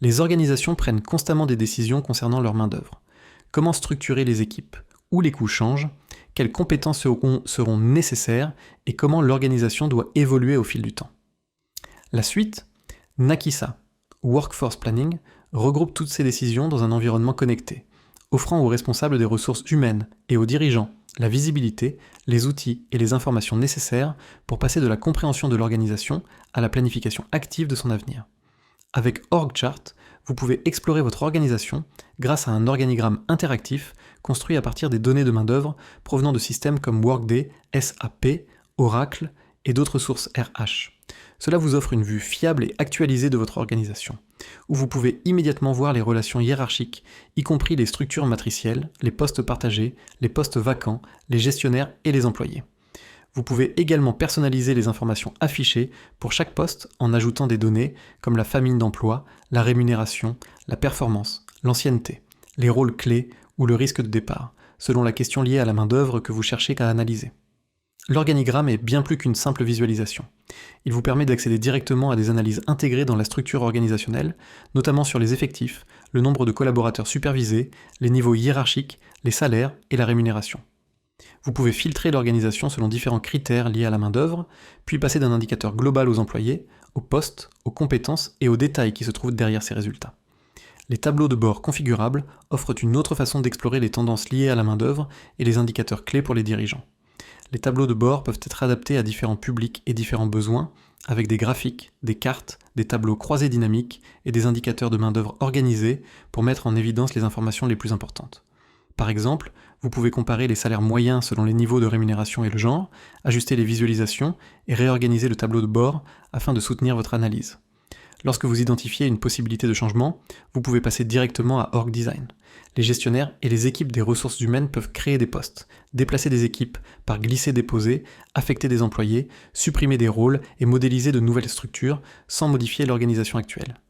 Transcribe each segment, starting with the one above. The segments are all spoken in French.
Les organisations prennent constamment des décisions concernant leur main-d'œuvre. Comment structurer les équipes? Où les coûts changent? Quelles compétences seront nécessaires? Et comment l'organisation doit évoluer au fil du temps? La suite, Nakisa, Workforce Planning, regroupe toutes ces décisions dans un environnement connecté, offrant aux responsables des ressources humaines et aux dirigeants la visibilité, les outils et les informations nécessaires pour passer de la compréhension de l'organisation à la planification active de son avenir. Avec OrgChart, vous pouvez explorer votre organisation grâce à un organigramme interactif construit à partir des données de main-d'œuvre provenant de systèmes comme Workday, SAP, Oracle et d'autres sources RH. Cela vous offre une vue fiable et actualisée de votre organisation, où vous pouvez immédiatement voir les relations hiérarchiques, y compris les structures matricielles, les postes partagés, les postes vacants, les gestionnaires et les employés. Vous pouvez également personnaliser les informations affichées pour chaque poste en ajoutant des données comme la famille d'emploi, la rémunération, la performance, l'ancienneté, les rôles clés ou le risque de départ, selon la question liée à la main-d'œuvre que vous cherchez à analyser. L'organigramme est bien plus qu'une simple visualisation. Il vous permet d'accéder directement à des analyses intégrées dans la structure organisationnelle, notamment sur les effectifs, le nombre de collaborateurs supervisés, les niveaux hiérarchiques, les salaires et la rémunération. Vous pouvez filtrer l'organisation selon différents critères liés à la main-d'œuvre, puis passer d'un indicateur global aux employés, aux postes, aux compétences et aux détails qui se trouvent derrière ces résultats. Les tableaux de bord configurables offrent une autre façon d'explorer les tendances liées à la main-d'œuvre et les indicateurs clés pour les dirigeants. Les tableaux de bord peuvent être adaptés à différents publics et différents besoins, avec des graphiques, des cartes, des tableaux croisés dynamiques et des indicateurs de main-d'œuvre organisés pour mettre en évidence les informations les plus importantes. Par exemple, vous pouvez comparer les salaires moyens selon les niveaux de rémunération et le genre, ajuster les visualisations et réorganiser le tableau de bord afin de soutenir votre analyse. Lorsque vous identifiez une possibilité de changement, vous pouvez passer directement à Org Design. Les gestionnaires et les équipes des ressources humaines peuvent créer des postes, déplacer des équipes par glisser-déposer, affecter des employés, supprimer des rôles et modéliser de nouvelles structures sans modifier l'organisation actuelle.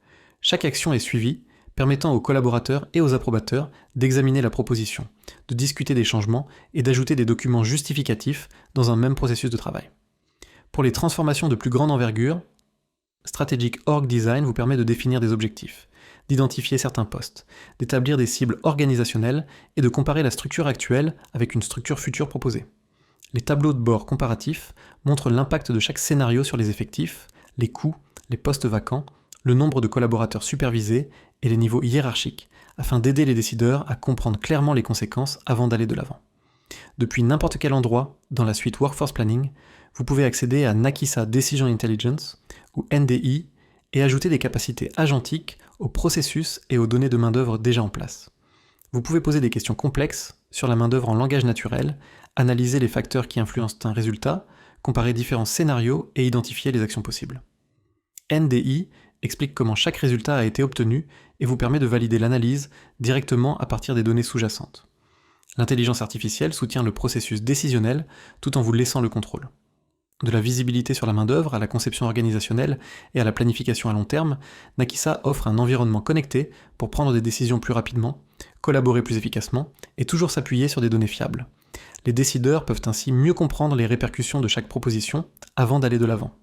Chaque action est suivie, permettant aux collaborateurs et aux approbateurs d'examiner la proposition, de discuter des changements et d'ajouter des documents justificatifs dans un même processus de travail. Pour les transformations de plus grande envergure, Strategic Org Design vous permet de définir des objectifs, d'identifier certains postes, d'établir des cibles organisationnelles et de comparer la structure actuelle avec une structure future proposée. Les tableaux de bord comparatifs montrent l'impact de chaque scénario sur les effectifs, les coûts, les postes vacants, le nombre de collaborateurs supervisés et les niveaux hiérarchiques, afin d'aider les décideurs à comprendre clairement les conséquences avant d'aller de l'avant. Depuis n'importe quel endroit dans la suite Workforce Planning, vous pouvez accéder à Nakisa Decision Intelligence ou NDI et ajouter des capacités agentiques aux processus et aux données de main-d'œuvre déjà en place. Vous pouvez poser des questions complexes sur la main-d'œuvre en langage naturel, analyser les facteurs qui influencent un résultat, comparer différents scénarios et identifier les actions possibles. NDI explique comment chaque résultat a été obtenu et vous permet de valider l'analyse directement à partir des données sous-jacentes. L'intelligence artificielle soutient le processus décisionnel tout en vous laissant le contrôle. De la visibilité sur la main-d'œuvre à la conception organisationnelle et à la planification à long terme, Nakisa offre un environnement connecté pour prendre des décisions plus rapidement, collaborer plus efficacement et toujours s'appuyer sur des données fiables. Les décideurs peuvent ainsi mieux comprendre les répercussions de chaque proposition avant d'aller de l'avant.